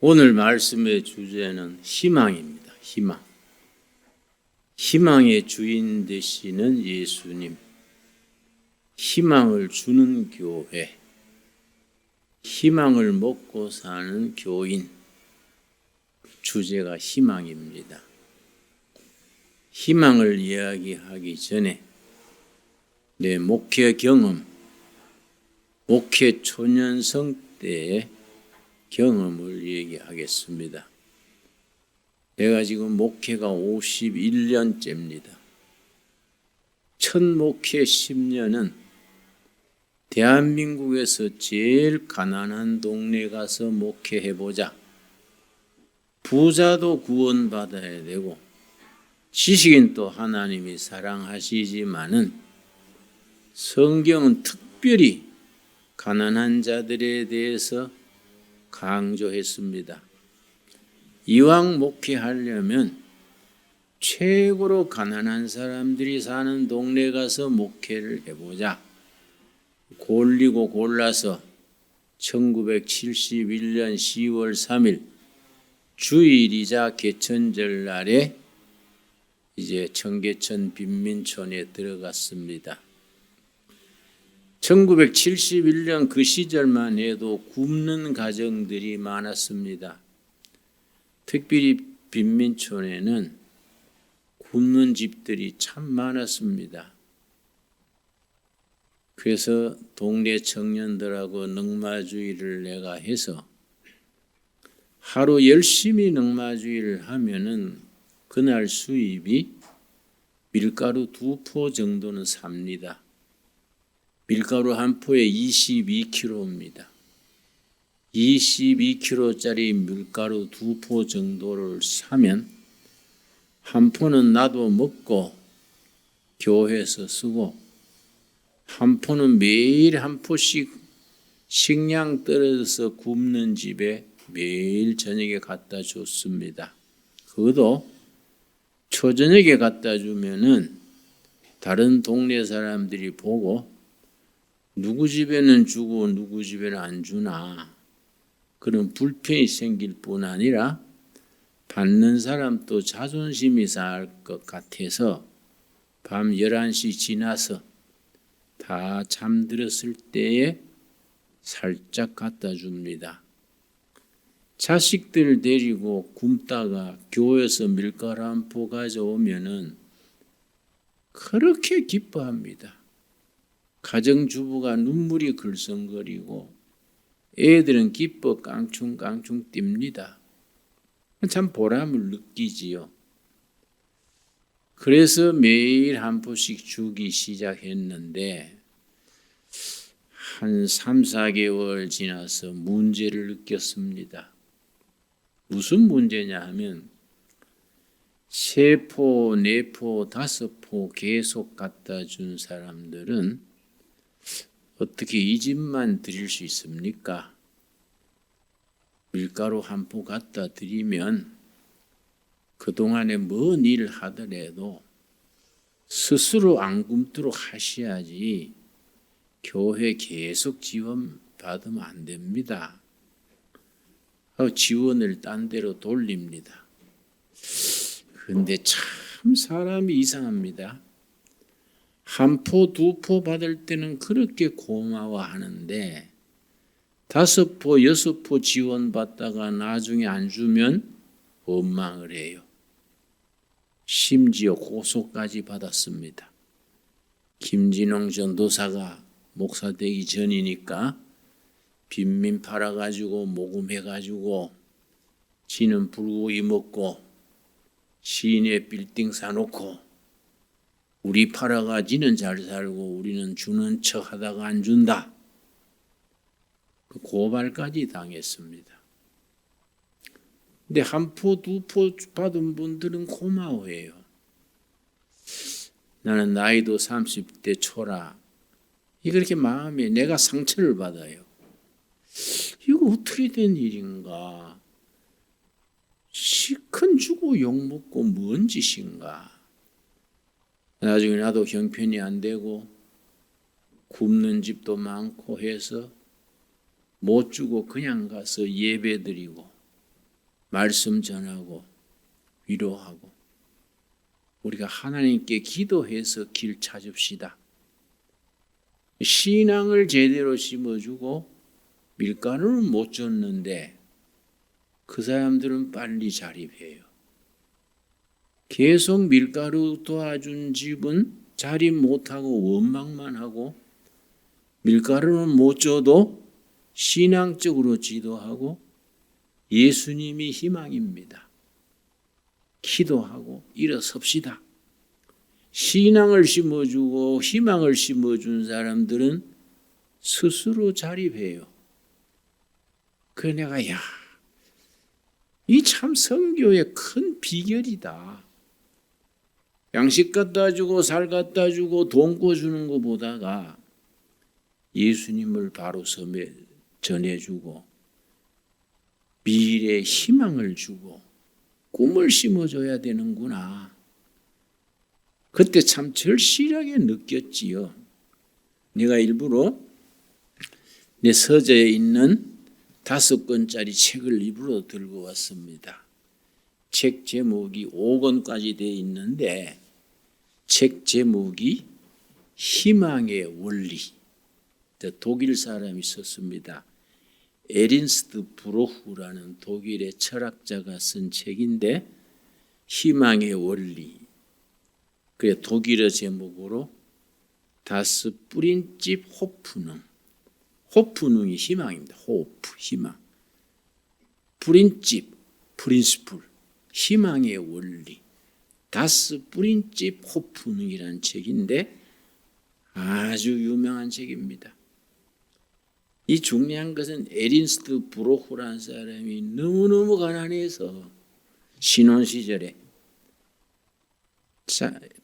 오늘 말씀의 주제는 희망입니다. 희망. 희망의 주인 되시는 예수님. 희망을 주는 교회. 희망을 먹고 사는 교인. 주제가 희망입니다. 희망을 이야기하기 전에 내 목회 경험, 목회 초년성 때의 경험을 얘기하겠습니다. 내가 지금 목회가 51년째입니다. 첫 목회 10년은 대한민국에서 제일 가난한 동네 가서 목회해보자. 부자도 구원받아야 되고 지식인 또 하나님이 사랑하시지만은 성경은 특별히 가난한 자들에 대해서 강조했습니다. 이왕 목회하려면 최고로 가난한 사람들이 사는 동네 가서 목회를 해보자. 골리고 골라서 1971년 10월 3일 주일이자 개천절 날에 이제 청계천 빈민촌에 들어갔습니다. 1971년 그 시절만 해도 굶는 가정들이 많았습니다. 특별히 빈민촌에는 굶는 집들이 참 많았습니다. 그래서 동네 청년들하고 넉마주의를 내가 해서 하루 열심히 넉마주의를 하면은 그날 수입이 밀가루 2포 정도는 삽니다. 밀가루 한 포에 22kg입니다. 22kg짜리 밀가루 2포 정도를 사면 한 포는 나도 먹고 교회에서 쓰고 한 포는 매일 한 포씩 식량 떨어져서 굶는 집에 매일 저녁에 갖다 줬습니다. 그것도 초저녁에 갖다 주면은 다른 동네 사람들이 보고 누구 집에는 주고 누구 집에는 안 주나 그런 불편이 생길 뿐 아니라 받는 사람도 자존심이 상할 것 같아서 밤 11시 지나서 다 잠들었을 때에 살짝 갖다 줍니다. 자식들 데리고 굶다가 교회에서 밀가루 한 포 가져오면은 그렇게 기뻐합니다. 가정주부가 눈물이 글썽거리고 애들은 기뻐 깡충깡충 뜁니다. 참 보람을 느끼지요. 그래서 매일 한 포씩 주기 시작했는데 한 3, 4개월 지나서 문제를 느꼈습니다. 무슨 문제냐 하면 3포, 4포, 5포 계속 갖다 준 사람들은 어떻게 이 집만 드릴 수 있습니까? 밀가루 한 포 갖다 드리면 그동안에 뭔 일을 하더라도 스스로 안 굶도록 하셔야지 교회 계속 지원 받으면 안 됩니다. 지원을 딴 데로 돌립니다. 그런데 참 사람이 이상합니다. 한 포, 2포 받을 때는 그렇게 고마워하는데 5포, 6포 지원받다가 나중에 안 주면 원망을 해요. 심지어 고소까지 받았습니다. 김진홍 전도사가 목사 되기 전이니까 빈민 팔아가지고 모금해가지고 지는 불고기 먹고 시내 빌딩 사놓고 우리 팔아가 지는 잘 살고 우리는 주는 척 하다가 안 준다. 그 고발까지 당했습니다. 근데 한 포, 2포 받은 분들은 고마워해요. 나는 나이도 30대 초라. 이게 그렇게 마음에 내가 상처를 받아요. 이거 어떻게 된 일인가? 시큰 주고 욕먹고 뭔 짓인가? 나중에 나도 형편이 안 되고 굶는 집도 많고 해서 못 주고 그냥 가서 예배 드리고 말씀 전하고 위로하고 우리가 하나님께 기도해서 길 찾읍시다. 신앙을 제대로 심어주고 밀가루는 못 줬는데 그 사람들은 빨리 자립해요. 계속 밀가루 도와준 집은 자립 못하고 원망만 하고 밀가루는 못 줘도 신앙적으로 지도하고 예수님이 희망입니다. 기도하고 일어섭시다. 신앙을 심어주고 희망을 심어준 사람들은 스스로 자립해요. 그래 내가 이 참 선교의 큰 비결이다. 양식 갖다 주고 살 갖다 주고 돈 꿔주는 것보다가 예수님을 바로 전해주고 미래의 희망을 주고 꿈을 심어줘야 되는구나. 그때 참 절실하게 느꼈지요. 내가 일부러 내 서재에 있는 5권짜리 책을 일부러 들고 왔습니다. 책 제목이 5권까지 되어 있는데 책 제목이 희망의 원리. 독일 사람이 썼습니다. 에린스트 브로후라는 독일의 철학자가 쓴 책인데 희망의 원리. 그래 독일어 제목으로 다스 프린집 호프능. 호프능이 희망입니다. 호프 희망. 프린집 프린스플 희망의 원리. 다스 프린집 호프능이라는 책인데 아주 유명한 책입니다. 이 중요한 것은 에린스트 브로후라는 사람이 너무너무 가난해서 신혼 시절에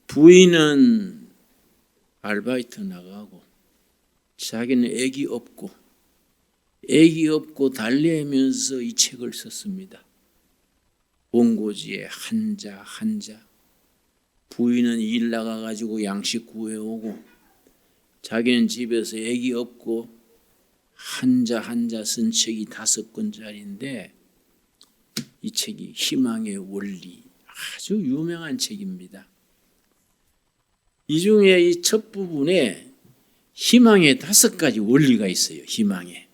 부인은 아르바이트 나가고 자기는 애기 없고 달래면서 이 책을 썼습니다. 원고지에 한자 부인은 일 나가가지고 양식 구해오고 자기는 집에서 애기 없고 한자 쓴 책이 5권짜리인데 이 책이 희망의 원리 아주 유명한 책입니다. 이 중에 이 첫 부분에 희망의 5가지 원리가 있어요. 희망에.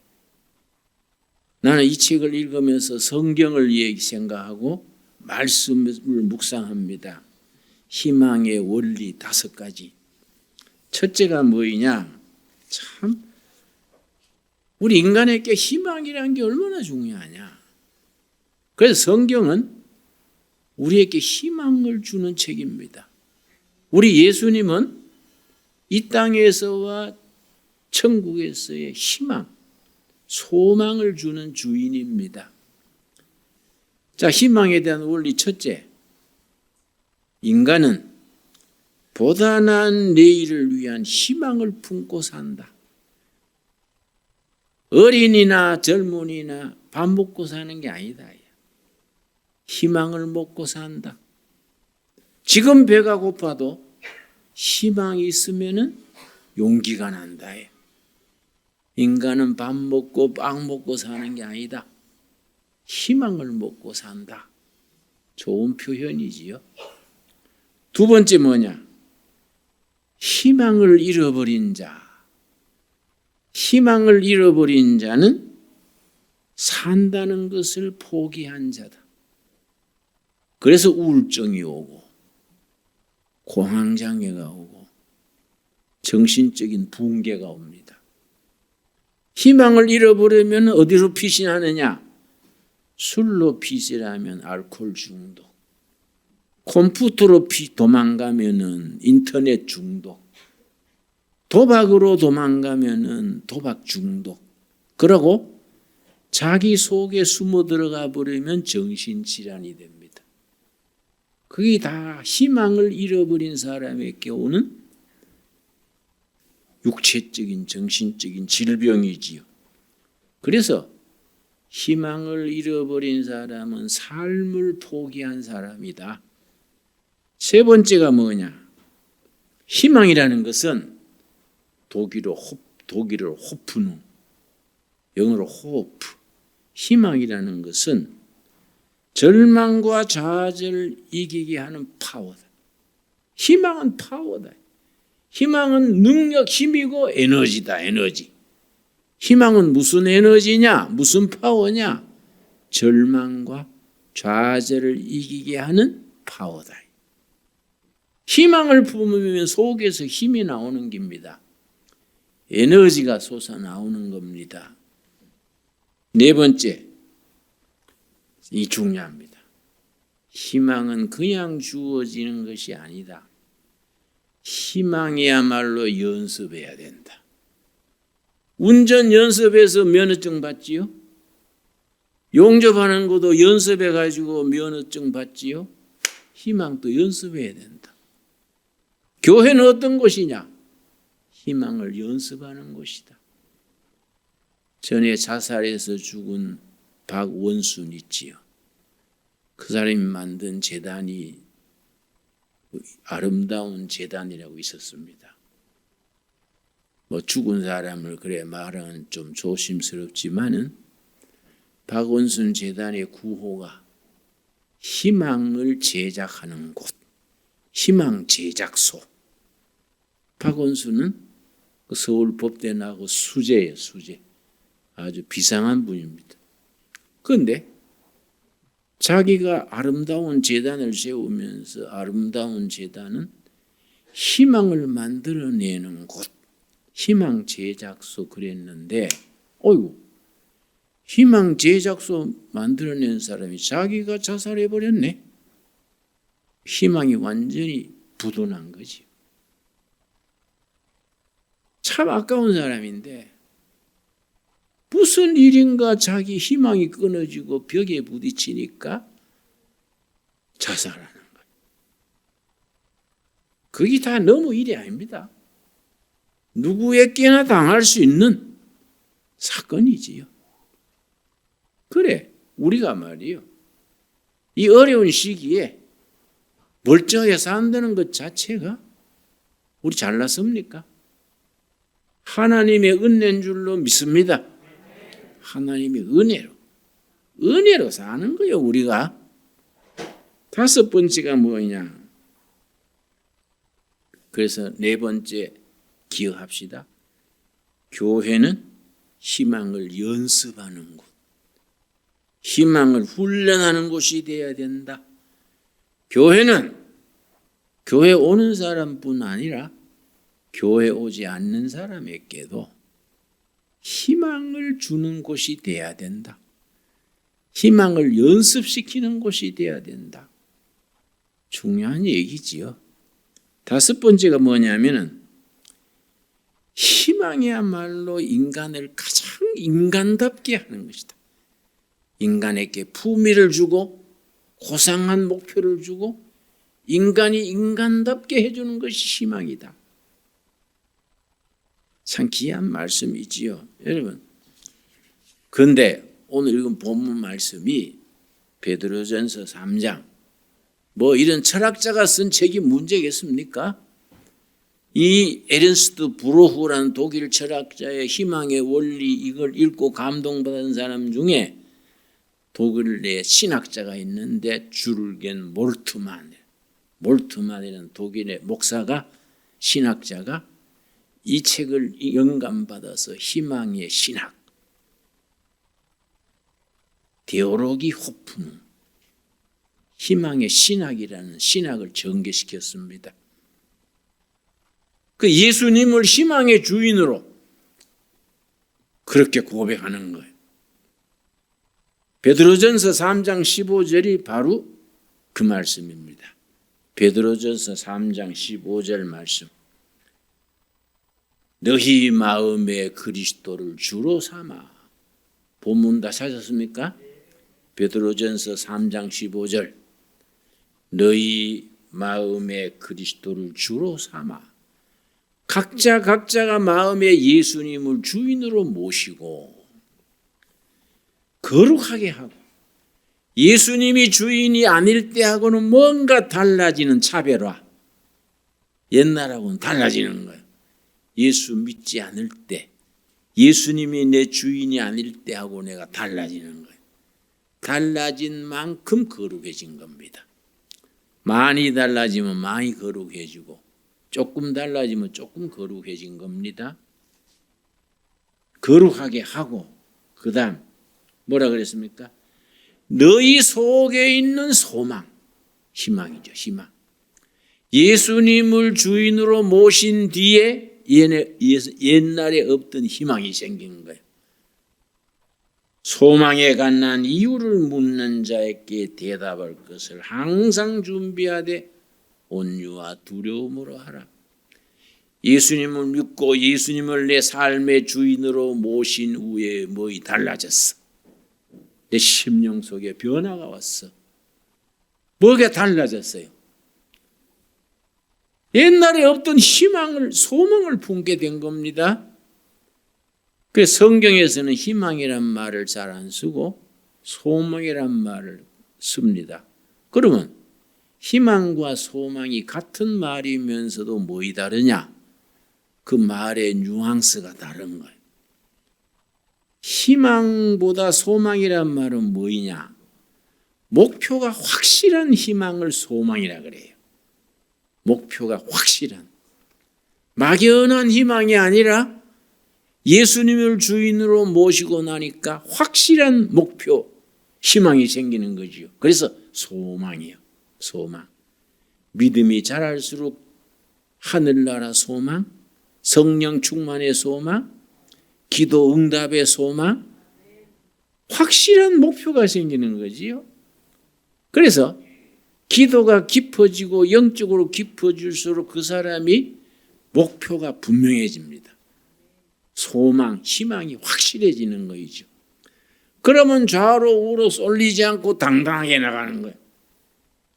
나는 이 책을 읽으면서 성경을 생각하고 말씀을 묵상합니다. 희망의 원리 5가지. 첫째가 뭐이냐? 참 우리 인간에게 희망이라는 게 얼마나 중요하냐. 그래서 성경은 우리에게 희망을 주는 책입니다. 우리 예수님은 이 땅에서와 천국에서의 희망, 소망을 주는 주인입니다. 자, 희망에 대한 원리 첫째. 인간은 보다 나은 내일을 위한 희망을 품고 산다. 어린이나 젊은이나 밥 먹고 사는 게 아니다. 희망을 먹고 산다. 지금 배가 고파도 희망이 있으면 용기가 난다. 인간은 밥 먹고 빵 먹고 사는 게 아니다. 희망을 먹고 산다. 좋은 표현이지요. 두 번째 뭐냐? 희망을 잃어버린 자. 희망을 잃어버린 자는 산다는 것을 포기한 자다. 그래서 우울증이 오고 공황장애가 오고 정신적인 붕괴가 옵니다. 희망을 잃어버리면 어디로 피신하느냐? 술로 피신하면 알코올 중독, 컴퓨터로 도망가면은 인터넷 중독, 도박으로 도망가면은 도박 중독. 그러고 자기 속에 숨어 들어가 버리면 정신질환이 됩니다. 그게 다 희망을 잃어버린 사람에게 오는 육체적인 정신적인 질병이지요. 그래서 희망을 잃어버린 사람은 삶을 포기한 사람이다. 세 번째가 뭐냐? 희망이라는 것은 독일어 호프누, 영어로 호프. 희망이라는 것은 절망과 좌절을 이기게 하는 파워다. 희망은 파워다. 희망은 능력, 힘이고 에너지다. 에너지. 희망은 무슨 에너지냐? 무슨 파워냐? 절망과 좌절을 이기게 하는 파워다. 희망을 품으면 속에서 힘이 나오는 겁니다. 에너지가 솟아나오는 겁니다. 네 번째, 이 중요합니다. 희망은 그냥 주어지는 것이 아니다. 희망이야말로 연습해야 된다. 운전 연습해서 면허증 받지요? 용접하는 것도 연습해가지고 면허증 받지요? 희망도 연습해야 된다. 교회는 어떤 곳이냐? 희망을 연습하는 곳이다. 전에 자살해서 죽은 박원순 있지요. 그 사람이 만든 재단이 아름다운 재단이라고 있었습니다. 뭐 죽은 사람을 그래 말하는 좀 조심스럽지만은 박원순 재단의 구호가 희망을 제작하는 곳, 희망 제작소. 박원순은 그 서울법대 나고 수재예요, 수재. 아주 비상한 분입니다. 그런데 자기가 아름다운 재단을 세우면서 아름다운 재단은 희망을 만들어내는 곳, 희망 제작소 그랬는데, 어이구, 희망 제작소 만들어낸 사람이 자기가 자살해버렸네. 희망이 완전히 부도난 거지. 참 아까운 사람인데 무슨 일인가 자기 희망이 끊어지고 벽에 부딪히니까 자살하는 거예요. 그게 다 너무 일이 아닙니다. 누구에게나 당할 수 있는 사건이지요. 그래, 우리가 말이요, 이 어려운 시기에 멀쩡하게 산다는 것 자체가 우리 잘났습니까? 하나님의 은혜인 줄로 믿습니다. 하나님의 은혜로 사는 거예요, 우리가. 다섯 번째가 뭐냐? 그래서 네 번째 기억합시다. 교회는 희망을 연습하는 곳, 희망을 훈련하는 곳이 되어야 된다. 교회는 교회 오는 사람뿐 아니라 교회 오지 않는 사람에게도 희망을 주는 곳이 돼야 된다. 희망을 연습시키는 곳이 돼야 된다. 중요한 얘기지요. 다섯 번째가 뭐냐면은 희망이야말로 인간을 가장 인간답게 하는 것이다. 인간에게 품위를 주고 고상한 목표를 주고 인간이 인간답게 해주는 것이 희망이다. 참 귀한 말씀이지요, 여러분. 그런데 오늘 읽은 본문 말씀이 베드로전서 3장, 뭐 이런 철학자가 쓴 책이 문제겠습니까? 이 에른스트 브로흐라는 독일 철학자의 희망의 원리, 이걸 읽고 감동받은 사람 중에 독일 내 신학자가 있는데 주르겐 몰트만이라는 독일의 목사가, 신학자가 이 책을 영감받아서 희망의 신학, 데오로기 호프는 희망의 신학이라는 신학을 전개시켰습니다. 그 예수님을 희망의 주인으로 그렇게 고백하는 거예요. 베드로전서 3장 15절이 바로 그 말씀입니다. 베드로전서 3장 15절 말씀. 너희 마음에 그리스도를 주로 삼아. 본문 다 찾았습니까? 베드로전서 3장 15절. 너희 마음에 그리스도를 주로 삼아. 각자가 마음에 예수님을 주인으로 모시고 거룩하게 하고, 예수님이 주인이 아닐 때하고는 뭔가 달라지는 차별화, 옛날하고는 달라지는 거예요. 예수 믿지 않을 때, 예수님이 내 주인이 아닐 때하고 내가 달라지는 거예요. 달라진 만큼 거룩해진 겁니다. 많이 달라지면 많이 거룩해지고 조금 달라지면 조금 거룩해진 겁니다. 거룩하게 하고 그 다음 뭐라 그랬습니까? 너희 속에 있는 소망, 희망이죠. 희망. 예수님을 주인으로 모신 뒤에 옛날에 없던 희망이 생긴 거예요. 소망에 관한 이유를 묻는 자에게 대답할 것을 항상 준비하되 온유와 두려움으로 하라. 예수님을 믿고 예수님을 내 삶의 주인으로 모신 후에 뭐이 달라졌어. 내 심령 속에 변화가 왔어. 뭐가 달라졌어요? 옛날에 없던 희망을, 소망을 품게 된 겁니다. 그래서 성경에서는 희망이란 말을 잘 안 쓰고 소망이란 말을 씁니다. 그러면 희망과 소망이 같은 말이면서도 뭐이 다르냐? 그 말의 뉘앙스가 다른 거예요. 희망보다 소망이란 말은 뭐이냐? 목표가 확실한 희망을 소망이라 그래요. 목표가 확실한, 막연한 희망이 아니라 예수님을 주인으로 모시고 나니까 확실한 목표, 희망이 생기는 거지요. 그래서 소망이에요. 소망. 믿음이 자랄수록 하늘나라 소망, 성령 충만의 소망, 기도 응답의 소망, 확실한 목표가 생기는 거지요. 그래서 기도가 깊어지고 영적으로 깊어질수록 그 사람이 목표가 분명해집니다. 소망, 희망이 확실해지는 거이죠. 그러면 좌로 우로 쏠리지 않고 당당하게 나가는 거예요.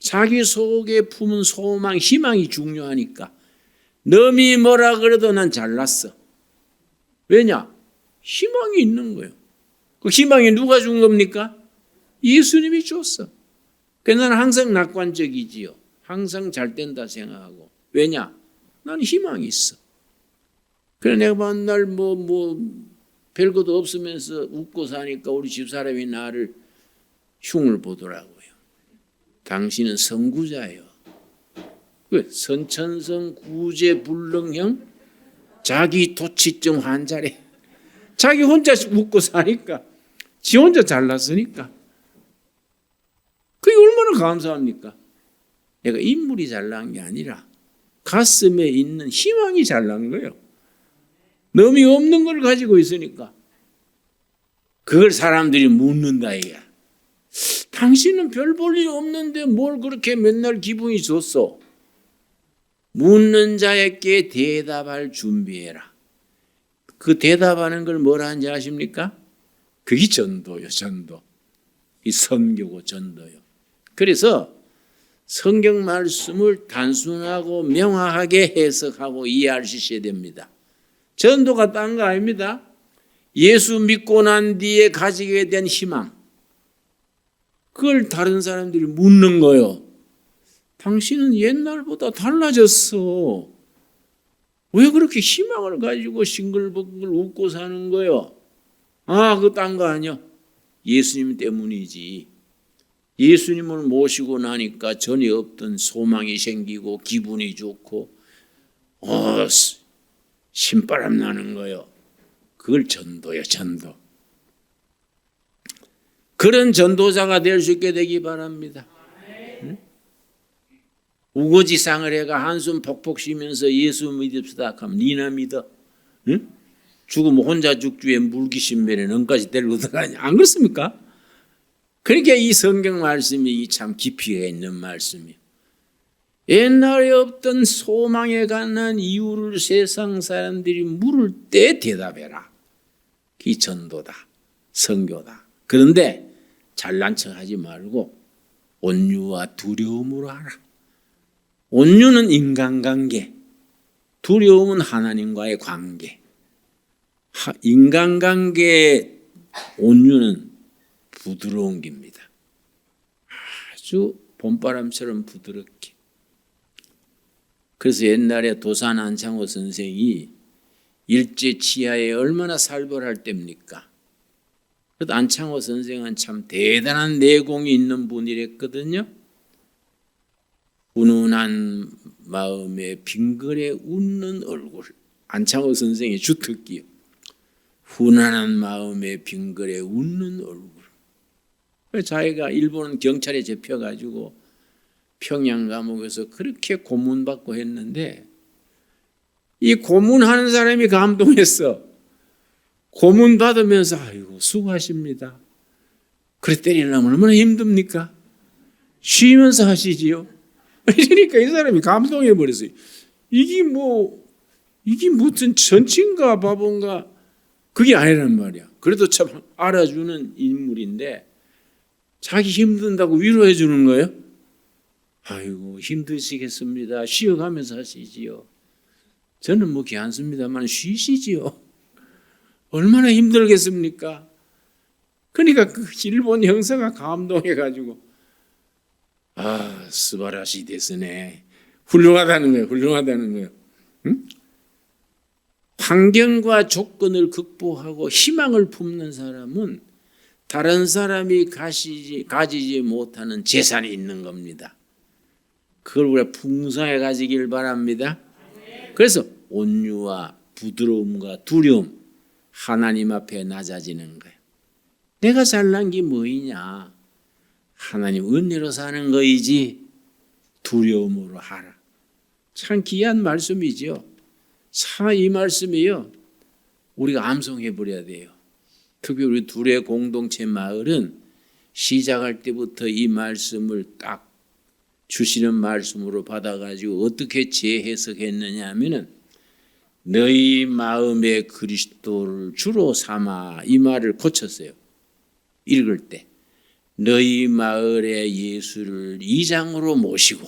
자기 속에 품은 소망, 희망이 중요하니까 남이 뭐라 그래도 난 잘났어. 왜냐? 희망이 있는 거예요. 그 희망이 누가 준 겁니까? 예수님이 줬어. 그래서 나는 항상 낙관적이지요. 항상 잘 된다 생각하고. 왜냐? 나는 희망이 있어. 그래 내가 맨날 별것도 없으면서 웃고 사니까 우리 집사람이 나를 흉을 보더라고요. 당신은 선구자예요. 왜? 선천성 구제불능형 자기 도취증 환자래. 자기 혼자 웃고 사니까, 지 혼자 잘났으니까. 그게 얼마나 감사합니까? 내가 인물이 잘난 게 아니라 가슴에 있는 희망이 잘난 거예요. 남이 없는 걸 가지고 있으니까. 그걸 사람들이 묻는다 이게. 당신은 별 볼 일 없는데 뭘 그렇게 맨날 기분이 좋소? 묻는 자에게 대답할 준비해라. 그 대답하는 걸 뭐라 하는지 아십니까? 그게 전도요, 전도. 이 선교고 전도요. 그래서 성경 말씀을 단순하고 명확하게 해석하고 이해할 수 있어야 됩니다. 전도가 딴 거 아닙니다. 예수 믿고 난 뒤에 가지게 된 희망. 그걸 다른 사람들이 묻는 거예요. 당신은 옛날보다 달라졌어. 왜 그렇게 희망을 가지고 싱글벙글 웃고 사는 거예요? 아, 그거 딴 거 아니야. 예수님 때문이지. 예수님을 모시고 나니까 전에 없던 소망이 생기고 기분이 좋고 신바람 나는 거예요. 그걸 전도예요, 전도. 그런 전도자가 될 수 있게 되기 바랍니다. 응? 우거지상을 해가 한숨 퍽퍽 쉬면서 예수 믿읍시다 하면 니나 믿어? 응? 죽으면 혼자 죽주에 물귀신변에 너까지 데리고 들어가냐? 안 그렇습니까? 그러니까 이 성경 말씀이 참 깊이가 있는 말씀이에요. 옛날에 없던 소망에 관한 이유를 세상 사람들이 물을 때 대답해라. 그게 전도다. 선교다. 그런데 잘난 척하지 말고 온유와 두려움으로 하라. 온유는 인간관계, 두려움은 하나님과의 관계. 인간관계의 온유는 부드러운 겁니다. 아주 봄바람처럼 부드럽게. 그래서 옛날에 도산 안창호 선생이 일제 치하에 얼마나 살벌할 때입니까? 그 안창호 선생은 참 대단한 내공이 있는 분이랬거든요. 훈훈한 마음에 빙그레 웃는 얼굴. 안창호 선생의 주특기요. 훈훈한 마음에 빙그레 웃는 얼굴. 자기가 일본 경찰에 잡혀가지고 평양 감옥에서 그렇게 고문받고 했는데 이 고문하는 사람이 감동했어. 고문받으면서 아이고 수고하십니다. 그래 때리려면 얼마나 힘듭니까? 쉬면서 하시지요. 그러니까 이 사람이 감동해버렸어요. 이게 무슨 전친가 바본가 그게 아니란 말이야. 그래도 참 알아주는 인물인데 자기 힘든다고 위로해 주는 거예요. 아이고 힘드시겠습니다. 쉬어가면서 하시지요. 저는 뭐 괜찮습니다만 쉬시지요. 얼마나 힘들겠습니까? 그러니까 그 일본 형사가 감동해가지고 스바라시 데스네. 훌륭하다는 거예요. 훌륭하다는 거예요. 응? 환경과 조건을 극복하고 희망을 품는 사람은 다른 사람이 가지지 못하는 재산이 있는 겁니다. 그걸 우리가 풍성하게 가지길 바랍니다. 그래서 온유와 부드러움과 두려움, 하나님 앞에 낮아지는 거예요. 내가 잘난 게 뭐이냐? 하나님 은혜로 사는 거이지 두려움으로 하라. 참 귀한 말씀이죠. 이 말씀이요. 우리가 암송해 버려야 돼요. 특히 우리 둘의 공동체 마을은 시작할 때부터 이 말씀을 딱 주시는 말씀으로 받아가지고 어떻게 재해석했느냐 하면은 너희 마음에 그리스도를 주로 삼아 이 말을 고쳤어요. 읽을 때 너희 마을에 예수를 이장으로 모시고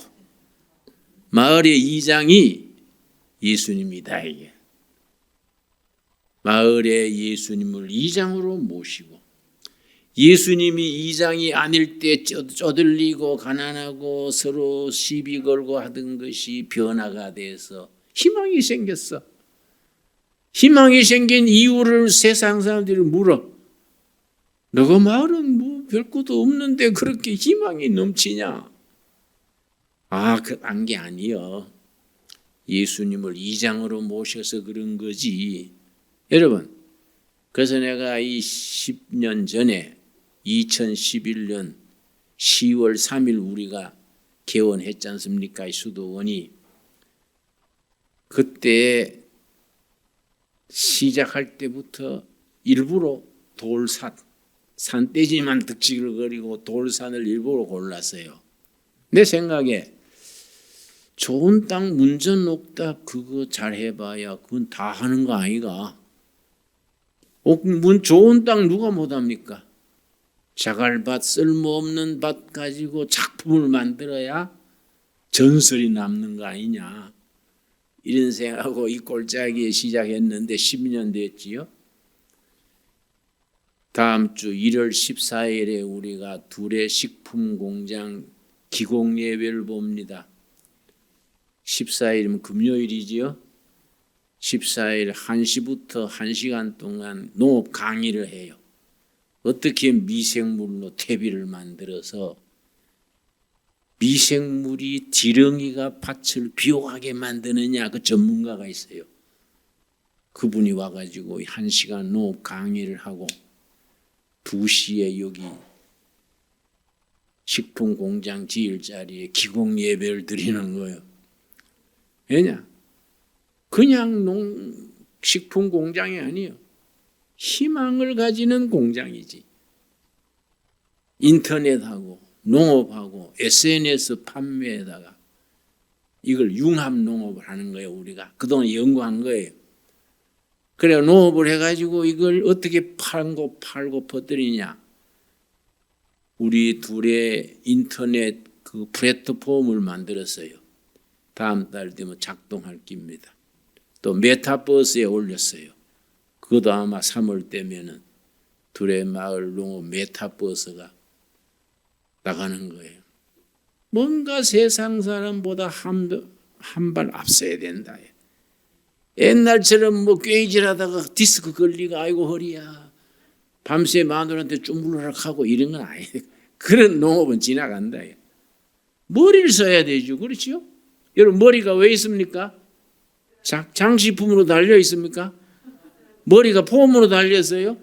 마을의 이장이 예수님이다. 이게 마을에 예수님을 이장으로 모시고 예수님이 이장이 아닐 때 쪼들리고 가난하고 서로 시비 걸고 하던 것이 변화가 돼서 희망이 생겼어. 희망이 생긴 이유를 세상 사람들이 물어. 너가 마을은 뭐 별것도 없는데 그렇게 희망이 넘치냐? 그런 게 아니요. 예수님을 이장으로 모셔서 그런 거지. 여러분, 그래서 내가 이 10년 전에 2011년 10월 3일 우리가 개원했지 않습니까? 이 수도원이. 그때 시작할 때부터 일부러 산돼지만 득지글거리고 돌산을 일부러 골랐어요. 내 생각에 좋은 땅 문전 녹답 그거 잘 해봐야 그건 다 하는 거 아이가? 좋은 땅 누가 못합니까? 자갈밭 쓸모없는 밭 가지고 작품을 만들어야 전설이 남는 거 아니냐? 이런 생각하고 이 꼴짜기에 시작했는데 12년 됐지요. 다음 주 1월 14일에 우리가 둘의 식품공장 기공예배를 봅니다. 14일이면 금요일이지요. 14일 1시부터 1시간 동안 농업 강의를 해요. 어떻게 미생물로 퇴비를 만들어서 미생물이 지렁이가 밭을 비옥하게 만드느냐 그 전문가가 있어요. 그분이 와가지고 1시간 농업 강의를 하고 2시에 여기 식품공장 지을 자리에 기공예배를 드리는 거예요. 왜냐? 그냥 식품공장이 아니에요. 희망을 가지는 공장이지. 인터넷하고 농업하고 SNS 판매에다가 이걸 융합농업을 하는 거예요. 우리가 그동안 연구한 거예요. 그래 농업을 해가지고 이걸 어떻게 팔고 퍼뜨리냐. 우리 둘의 인터넷 그 플랫폼을 만들었어요. 다음 달 되면 작동할 겁니다. 또 메타버스에 올렸어요. 그것도 아마 3월 되면은 둘의 마을 농업 메타버스가 나가는 거예요. 뭔가 세상 사람보다 한 발 앞서야 된다. 옛날처럼 뭐 꾀질하다가 디스크 걸리고 아이고 허리야. 밤새 마누라한테 주물러락 하고 이런 건 아니에요. 그런 농업은 지나간다. 머리를 써야 되죠. 그렇죠? 여러분 머리가 왜 있습니까? 장식품으로 달려 있습니까? 머리가 폼으로 달렸어요?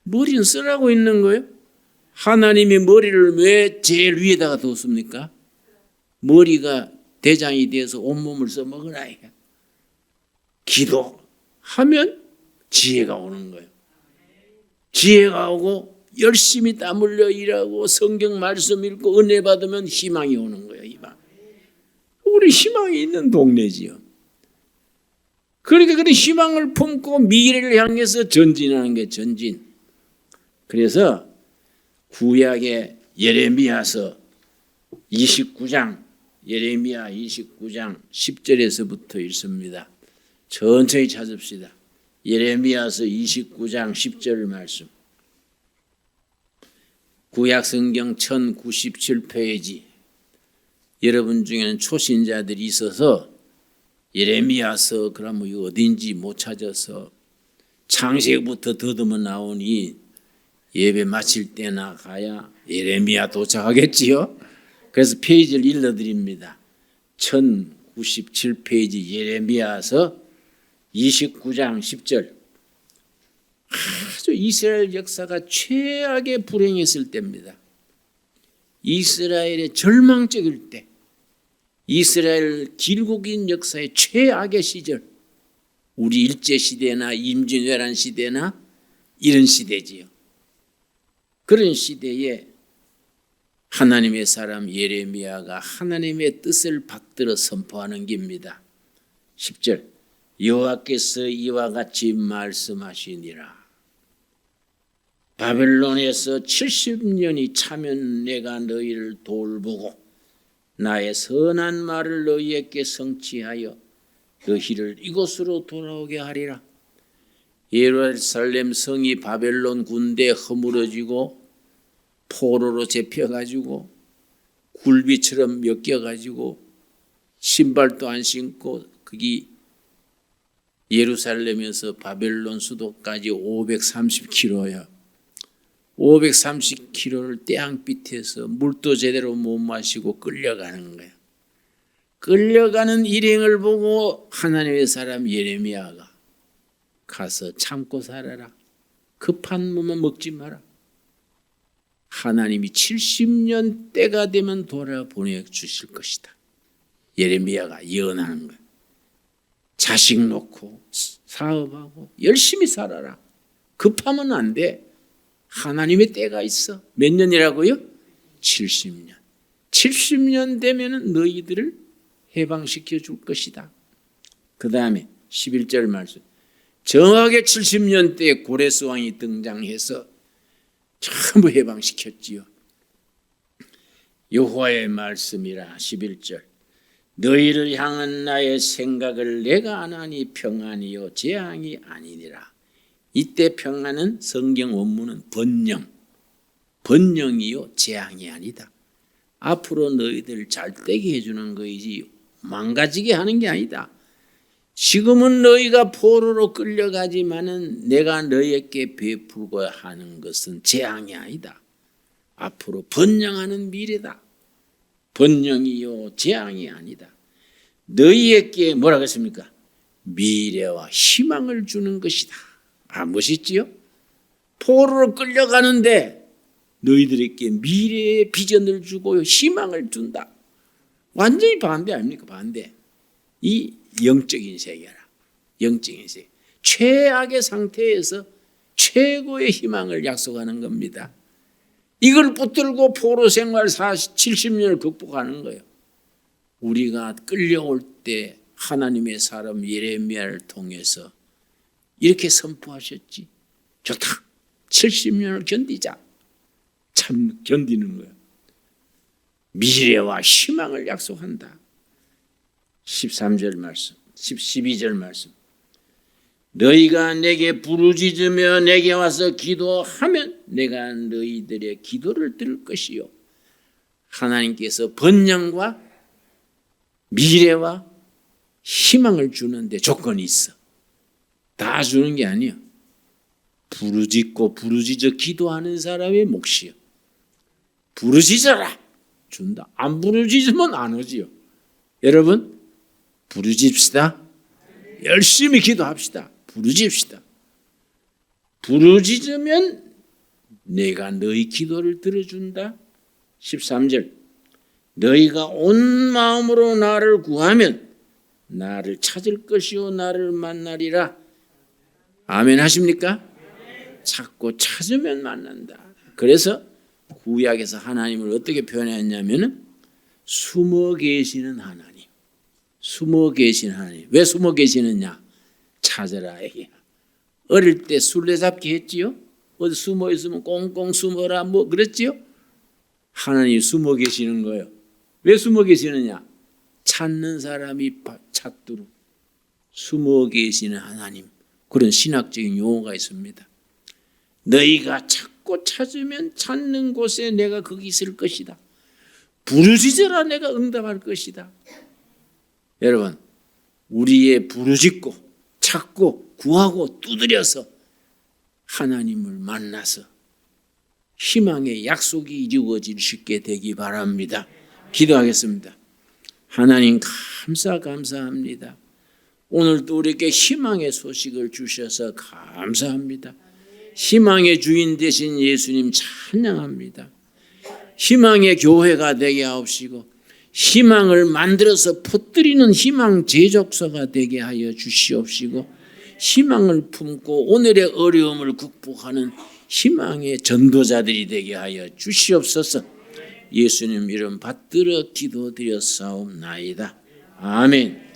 머리는 쓰라고 있는 거예요. 하나님이 머리를 왜 제일 위에다가 뒀습니까? 머리가 대장이 되어서 온몸을 써먹으라. 기도하면 지혜가 오는 거예요. 지혜가 오고 열심히 땀 흘려 일하고 성경 말씀 읽고 은혜 받으면 희망이 오는 거예요. 희망. 우리 희망이 있는 동네지요. 그러니까 그런 희망을 품고 미래를 향해서 전진하는 게 전진. 그래서 구약의 예레미야서 29장 예레미야 29장 10절에서부터 읽습니다. 천천히 찾읍시다. 예레미야서 29장 10절 말씀. 구약 성경 1097페이지. 여러분 중에는 초신자들이 있어서 예레미야서 그러면 이거 어딘지 못 찾아서 창세기부터 더듬어 나오니 예배 마칠 때나 가야 예레미야 도착하겠지요. 그래서 페이지를 읽어드립니다. 1097페이지 예레미야서 29장 10절. 아주 이스라엘 역사가 최악의 불행했을 때입니다. 이스라엘의 절망적일 때, 이스라엘 길고 긴 역사의 최악의 시절, 우리 일제시대나 임진왜란 시대나 이런 시대지요. 그런 시대에 하나님의 사람 예레미야가 하나님의 뜻을 받들어 선포하는 겁니다. 10절. 여호와께서 이와 같이 말씀하시니라. 바벨론에서 70년이 차면 내가 너희를 돌보고 나의 선한 말을 너희에게 성취하여 너희를 이곳으로 돌아오게 하리라. 예루살렘 성이 바벨론 군대에 허물어지고 포로로 잡혀가지고 굴비처럼 엮여가지고 신발도 안 신고 거기 예루살렘에서 바벨론 수도까지 530km야. 530km를 태양빛에서 물도 제대로 못 마시고 끌려가는 거야. 끌려가는 일행을 보고 하나님의 사람 예레미야가 가서 참고 살아라. 급한 몸은 먹지 마라. 하나님이 70년 때가 되면 돌아보내주실 것이다. 예레미야가 예언하는 거야. 자식 놓고 사업하고 열심히 살아라. 급하면 안 돼. 하나님의 때가 있어. 몇 년이라고요? 70년. 70년 되면 너희들을 해방시켜 줄 것이다. 그 다음에 11절 말씀. 정확하게 70년 때에 고레스 왕이 등장해서 전부 해방시켰지요. 여호와의 말씀이라. 11절. 너희를 향한 나의 생각을 내가 안 하니 평안이요 재앙이 아니니라. 이때 평안은 성경 원문은 번영이요 재앙이 아니다. 앞으로 너희들 잘되게 해주는 거이지 망가지게 하는 게 아니다. 지금은 너희가 포로로 끌려가지만은 내가 너희에게 베풀고 하는 것은 재앙이 아니다. 앞으로 번영하는 미래다. 번영이요 재앙이 아니다. 너희에게 뭐라고 했습니까? 미래와 희망을 주는 것이다. 아, 멋있지요? 포로로 끌려가는데 너희들에게 미래의 비전을 주고 희망을 준다. 완전히 반대 아닙니까? 반대. 이 영적인 세계라. 영적인 세계. 최악의 상태에서 최고의 희망을 약속하는 겁니다. 이걸 붙들고 포로 생활 70년을 극복하는 거예요. 우리가 끌려올 때 하나님의 사람 예레미야를 통해서 이렇게 선포하셨지. 좋다. 70년을 견디자. 참 견디는 거예요. 미래와 희망을 약속한다. 13절 말씀, 12절 말씀. 너희가 내게 부르짖으며 내게 와서 기도하면 내가 너희들의 기도를 들을 것이요. 하나님께서 번영과 미래와 희망을 주는데 조건이 있어. 다 주는 게 아니야. 부르짖고 부르짖어 기도하는 사람의 몫이요. 부르짖어라 준다. 안 부르짖으면 안 오지요. 여러분 부르짖읍시다. 열심히 기도합시다. 부르짖읍시다. 부르짖으면 내가 너희 기도를 들어준다. 13절 너희가 온 마음으로 나를 구하면 나를 찾을 것이요 나를 만나리라. 아멘 하십니까? 찾고 찾으면 만난다. 그래서 구약에서 하나님을 어떻게 표현했냐면은 숨어 계시는 하나님. 숨어 계신 하나님. 왜 숨어 계시느냐? 찾으라 얘기야. 어릴 때 술래잡기 했지요? 어디 숨어 있으면 꽁꽁 숨어라 뭐 그랬지요? 하나님이 숨어 계시는 거예요. 왜 숨어 계시느냐? 찾는 사람이 찾도록 숨어 계시는 하나님. 그런 신학적인 용어가 있습니다. 너희가 찾고 찾으면 찾는 곳에 내가 거기 있을 것이다. 부르짖어라 내가 응답할 것이다. 여러분 우리의 부르짖고 찾고 구하고 두드려서 하나님을 만나서 희망의 약속이 이루어질 수 있게 되기 바랍니다. 기도하겠습니다. 하나님 감사합니다. 오늘도 우리에게 희망의 소식을 주셔서 감사합니다. 희망의 주인 되신 예수님 찬양합니다. 희망의 교회가 되게 하옵시고 희망을 만들어서 퍼뜨리는 희망 제적서가 되게 하여 주시옵시고 희망을 품고 오늘의 어려움을 극복하는 희망의 전도자들이 되게 하여 주시옵소서. 예수님 이름 받들어 기도드렸사옵나이다. 아멘.